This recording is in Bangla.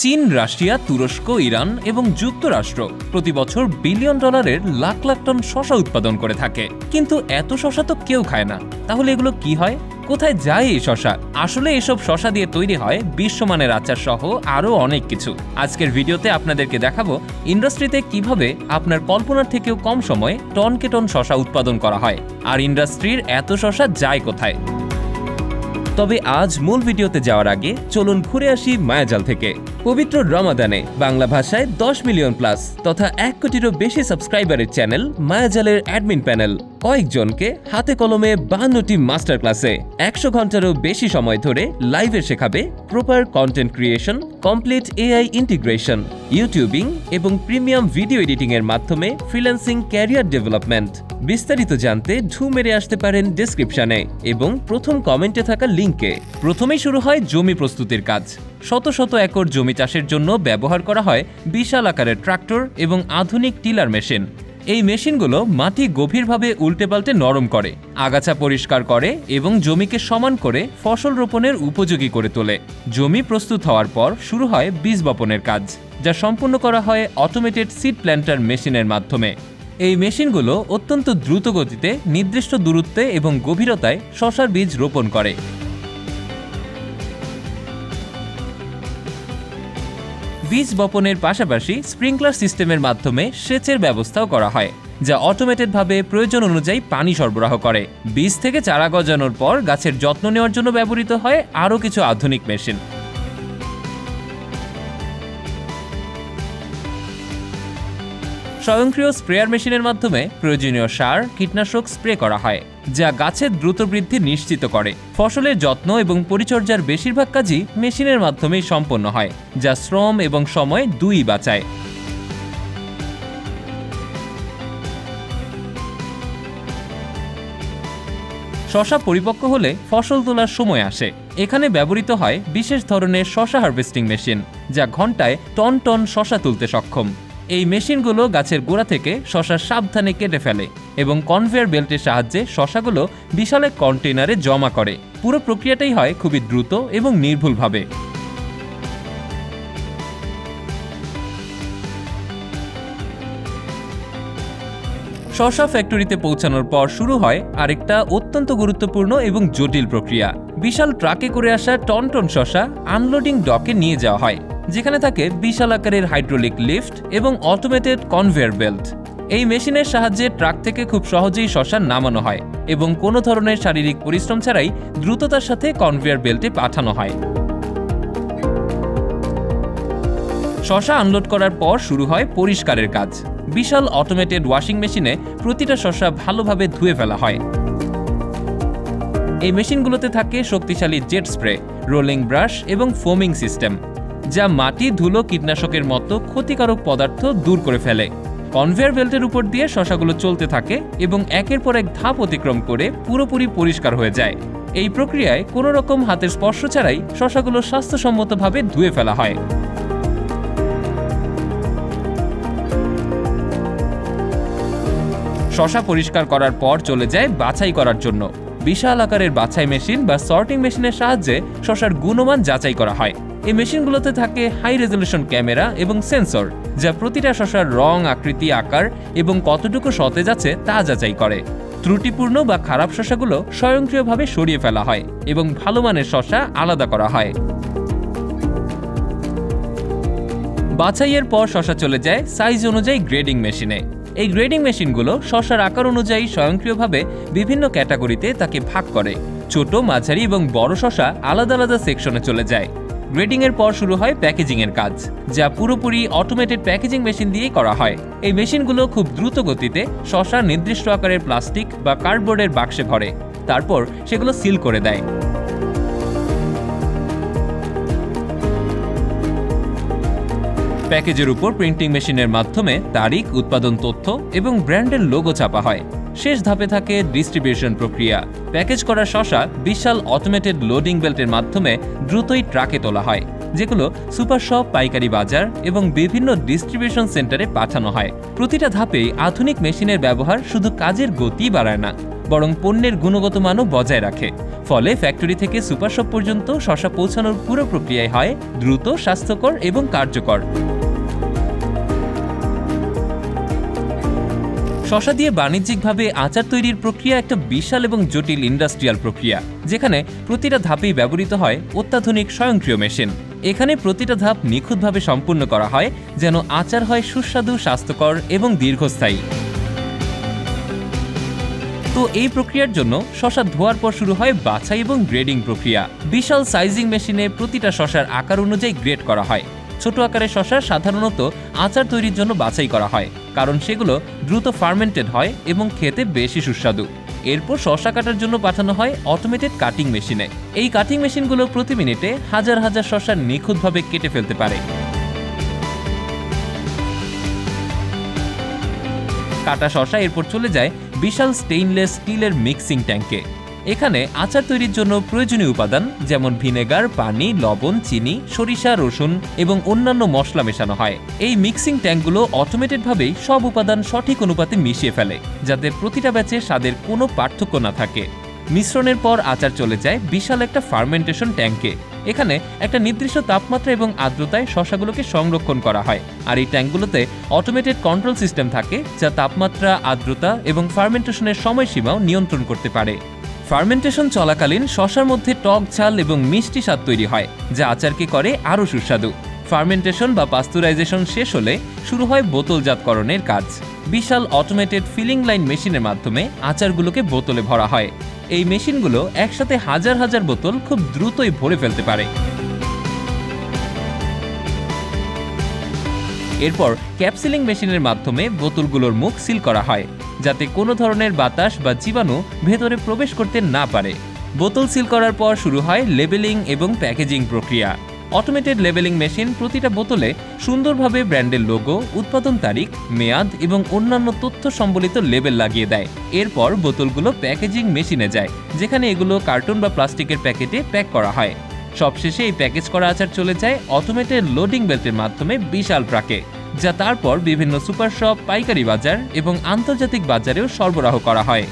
চীন, রাশিয়া, তুরস্ক, ইরান এবং যুক্তরাষ্ট্র প্রতি বছর বিলিয়ন ডলারের লাখ লাখ টন শসা উৎপাদন করে থাকে। কিন্তু এত শসা তো কেউ খায় না। তাহলে এগুলো কি হয়? কোথায় যায় এই শসা? আসলে এসব শসা দিয়ে তৈরি হয় বিশ্বমানের আচার সহ আরও অনেক কিছু। আজকের ভিডিওতে আপনাদেরকে দেখাবো ইন্ডাস্ট্রিতে কিভাবে আপনার কল্পনার থেকেও কম সময়ে টনকে টন শসা উৎপাদন করা হয়, আর ইন্ডাস্ট্রির এত শসা যায় কোথায়। তবে আজ মূল ভিডিওতে যাওয়ার আগে চলুন ঘুরে আসি মায়াজাল থেকে। পবিত্র রমাদানে বাংলা ভাষায় 10 মিলিয়ন প্লাস তথা 1 কোটিরও বেশি সাবস্ক্রাইবারের চ্যানেল মায়াজালের অ্যাডমিন প্যানেল কয়েকজনকে হাতে কলমে 52টি মাস্টার ক্লাসে 100 ঘন্টারও বেশি সময় ধরে লাইভে শেখাবে proper content creation, complete AI integration, YouTubing এবং প্রিমিয়াম ভিডিও এডিটিং এর মাধ্যমে ফ্রিল্যান্সিং ক্যারিয়ার ডেভেলপমেন্ট। বিস্তারিত জানতে ঢু মেরে আসতে পারেন ডেসক্রিপশনে এবং প্রথম কমেন্টে থাকা লিঙ্কে। প্রথমেই শুরু হয় জমি প্রস্তুতির কাজ। শত শত একর জমি চাষের জন্য ব্যবহার করা হয় বিশাল আকারের ট্রাক্টর এবং আধুনিক টিলার মেশিন। এই মেশিনগুলো মাটি গভীরভাবে উল্টে পাল্টে নরম করে, আগাছা পরিষ্কার করে এবং জমিকে সমান করে ফসল রোপণের উপযোগী করে তোলে। জমি প্রস্তুত হওয়ার পর শুরু হয় বীজ বপনের কাজ, যা সম্পূর্ণ করা হয় অটোমেটেড সিড প্ল্যান্টার মেশিনের মাধ্যমে। এই মেশিনগুলো অত্যন্ত দ্রুত গতিতে নির্দিষ্ট দূরত্বে এবং গভীরতায় শসার বীজ রোপণ করে। বীজ বপনের পাশাপাশি স্প্রিংকলার সিস্টেমের মাধ্যমে সেচের ব্যবস্থাও করা হয়, যা অটোমেটেডভাবে প্রয়োজন অনুযায়ী পানি সরবরাহ করে। বীজ থেকে চারা গজানোর পর গাছের যত্ন নেওয়ার জন্য ব্যবহৃত হয় আরও কিছু আধুনিক মেশিন। স্বয়ংক্রিয় স্প্রেয়ার মেশিনের মাধ্যমে প্রয়োজনীয় সার, কীটনাশক স্প্রে করা হয়, যা গাছের দ্রুত বৃদ্ধি নিশ্চিত করে। ফসলের যত্ন এবং পরিচর্যার বেশিরভাগ কাজই মেশিনের মাধ্যমেই সম্পন্ন হয়, যা শ্রম এবং সময় দুই বাঁচায়। শসা পরিপক্ক হলে ফসল তোলার সময় আসে। এখানে ব্যবহৃত হয় বিশেষ ধরনের শসা হারভেস্টিং মেশিন, যা ঘন্টায় টন টন শসা তুলতে সক্ষম। এই মেশিনগুলো গাছের গোড়া থেকে শসা সাবধানে কেটে ফেলে এবং কনভেয়ার বেল্টের সাহায্যে শসাগুলো বিশাল এক কন্টেইনারে জমা করে। পুরো প্রক্রিয়াটাই হয় খুবই দ্রুত এবং নির্ভুলভাবে। শসা ফ্যাক্টরিতে পৌঁছানোর পর শুরু হয় আরেকটা অত্যন্ত গুরুত্বপূর্ণ এবং জটিল প্রক্রিয়া। বিশাল ট্রাকে করে আসা টন টন শসা আনলোডিং ডকে নিয়ে যাওয়া হয়, যেখানে থাকে বিশাল আকারের হাইড্রোলিক লিফট এবং অটোমেটেড কনভেয়ার বেল্ট। এই মেশিনের সাহায্যে ট্রাক থেকে খুব সহজেই শসা নামানো হয় এবং কোনো ধরনের শারীরিক পরিশ্রম ছাড়াই দ্রুততার সাথে কনভেয়ার বেল্টে পাঠানো হয়। শসা আনলোড করার পর শুরু হয় পরিষ্কারের কাজ। বিশাল অটোমেটেড ওয়াশিং মেশিনে প্রতিটা শসা ভালোভাবে ধুয়ে ফেলা হয়। এই মেশিনগুলোতে থাকে শক্তিশালী জেট স্প্রে, রোলিং ব্রাশ এবং ফোমিং সিস্টেম, যা মাটি, ধুলো, কীটনাশকের মতো ক্ষতিকারক পদার্থ দূর করে ফেলে। কনভেয়ার বেল্টের উপর দিয়ে শসাগুলো চলতে থাকে এবং একের পর এক ধাপ অতিক্রম করে পুরোপুরি পরিষ্কার হয়ে যায়। এই প্রক্রিয়ায় কোনো রকম হাতের স্পর্শ ছাড়াই শসাগুলো স্বাস্থ্যসম্মতভাবে ধুয়ে ফেলা হয়। শসা পরিষ্কার করার পর চলে যায় বাছাই করার জন্য। বিশাল আকারের বাছাই মেশিন বা সর্টিং মেশিনের সাহায্যে শসার গুণমান যাচাই করা হয়। এই মেশিনগুলোতে থাকে হাই রেজলিউশন ক্যামেরা এবং সেন্সর, যা প্রতিটা শসার রং, আকৃতি, আকার এবং কতটুকু সতেজ আছে তা যাচাই করে। ত্রুটিপূর্ণ বা খারাপ শসাগুলো স্বয়ংক্রিয়ভাবে সরিয়ে ফেলা হয় এবং ভালো মানের শসা আলাদা করা হয়। বাছাইয়ের পর শসা চলে যায় সাইজ অনুযায়ী গ্রেডিং মেশিনে। এই গ্রেডিং মেশিনগুলো শসার আকার অনুযায়ী স্বয়ংক্রিয়ভাবে বিভিন্ন ক্যাটাগরিতে তাকে ভাগ করে। ছোট, মাঝারি এবং বড় শসা আলাদা আলাদা সেকশনে চলে যায়। গ্রেডিং এর পর শুরু হয় প্যাকেজিং এর কাজ, যা পুরোপুরি অটোমেটেড প্যাকেজিং মেশিন দিয়েই করা হয়। এই মেশিনগুলো খুব দ্রুত গতিতে শসা নির্দিষ্ট আকারের প্লাস্টিক বা কার্ডবোর্ডের বাক্সে ভরে, তারপর সেগুলো সিল করে দেয়। প্যাকেজের উপর প্রিন্টিং মেশিনের মাধ্যমে তারিখ, উৎপাদন তথ্য এবং ব্র্যান্ডের লোগো ছাপা হয়। শেষ ধাপে থাকে ডিস্ট্রিবিউশন প্রক্রিয়া। প্যাকেজ করা শসা বিশাল অটোমেটেড লোডিং বেল্টের মাধ্যমে দ্রুতই ট্রাকে তোলা হয়, যেগুলো সুপার শপ, পাইকারি বাজার এবং বিভিন্ন ডিস্ট্রিবিউশন সেন্টারে পাঠানো হয়। প্রতিটা ধাপেই আধুনিক মেশিনের ব্যবহার শুধু কাজের গতি বাড়ায় না, বরং পণ্যের গুণগত মানও বজায় রাখে। ফলে ফ্যাক্টরি থেকে সুপার শপ পর্যন্ত শসা পৌঁছানোর পুরো প্রক্রিয়াই হয় দ্রুত, স্বাস্থ্যকর এবং কার্যকর। শসা দিয়ে বাণিজ্যিকভাবে আচার তৈরির প্রক্রিয়া একটা বিশাল এবং জটিল ইন্ডাস্ট্রিয়াল প্রক্রিয়া, যেখানে প্রতিটা ধাপেই ব্যবহৃত হয় অত্যাধুনিক স্বয়ংক্রিয় মেশিন। এখানে প্রতিটা ধাপ নিখুঁতভাবে সম্পূর্ণ করা হয় যেন আচার হয় সুস্বাদু, স্বাস্থ্যকর এবং দীর্ঘস্থায়ী। তো এই প্রক্রিয়ার জন্য শসা ধোয়ার পর শুরু হয় বাছাই এবং গ্রেডিং প্রক্রিয়া। বিশাল সাইজিং মেশিনে প্রতিটা শসার আকার অনুযায়ী গ্রেড করা হয়। ছোট আকারের শসা সাধারণত আচার তৈরির জন্য বাছাই করা হয়, কারণ সেগুলো দ্রুত ফার্মেন্টেড হয় এবং খেতে বেশি সুস্বাদু। এরপর শসা কাটার জন্য পাঠানো হয় অটোমেটেড কাটিং মেশিনে। এই কাটিং মেশিনগুলো প্রতি মিনিটে হাজার হাজার শসা নিখুঁতভাবে কেটে ফেলতে পারে। কাটা শসা এরপর চলে যায় বিশাল স্টেইনলেস স্টিলের মিক্সিং ট্যাঙ্কে। এখানে আচার তৈরির জন্য প্রয়োজনীয় উপাদান যেমন ভিনেগার, পানি, লবণ, চিনি, সরিষা, রসুন এবং অন্যান্য মশলা মেশানো হয়। এই মিক্সিং ট্যাঙ্কগুলো অটোমেটেডভাবেই সব উপাদান সঠিক অনুপাতে মিশিয়ে ফেলে, যাতে প্রতিটা ব্যাচে স্বাদের কোনো পার্থক্য না থাকে। মিশ্রণের পর আচার চলে যায় বিশাল একটা ফার্মেন্টেশন ট্যাঙ্কে। এখানে একটা নির্দিষ্ট তাপমাত্রা এবং আর্দ্রতায় শসাগুলোকে সংরক্ষণ করা হয়, আর এই ট্যাঙ্কগুলোতে অটোমেটেড কন্ট্রোল সিস্টেম থাকে যা তাপমাত্রা, আর্দ্রতা এবং ফার্মেন্টেশনের সময়সীমাও নিয়ন্ত্রণ করতে পারে। ফার্মেন্টেশন চলাকালীন শসার মধ্যে টক, ঝাল এবং মিষ্টি স্বাদ তৈরি হয়, যা আচারকে করে আরও সুস্বাদু। ফার্মেন্টেশন বা পাস্তুরাইজেশন শেষ হলে শুরু হয় বোতলজাতকরণের কাজ। বিশাল অটোমেটেড ফিলিং লাইন মেশিনের মাধ্যমে আচারগুলোকে বোতলে ভরা হয়। এই মেশিনগুলো একসাথে হাজার হাজার বোতল খুব দ্রুতই ভরে ফেলতে পারে। এরপর ক্যাপসিলিং মেশিনের মাধ্যমে বোতলগুলোর মুখ সিল করা হয়, যাতে কোনো ধরনের বাতাস বা জীবাণু ভেতরে প্রবেশ করতে না পারে। বোতল সিল করার পর শুরু হয় লেবেলিং এবং প্যাকেজিং প্রক্রিয়া। অটোমেটেড লেবেলিং মেশিন প্রতিটা বোতলে সুন্দরভাবে ব্র্যান্ডের লোগো, উৎপাদন তারিখ, মেয়াদ এবং অন্যান্য তথ্য সম্বলিত লেবেল লাগিয়ে দেয়। এরপর বোতলগুলো প্যাকেজিং মেশিনে যায়, যেখানে এগুলো কার্টুন বা প্লাস্টিকের প্যাকেটে প্যাক করা হয়। সবশেষে এই প্যাকেজ করা আচার চলে যায় অটোমেটেড লোডিং বেল্টের মাধ্যমে বিশাল ট্রাকে, যা তারপর বিভিন্ন সুপার শপ, পাইকারি বাজার এবং আন্তর্জাতিক বাজারেও সরবরাহ করা হয়।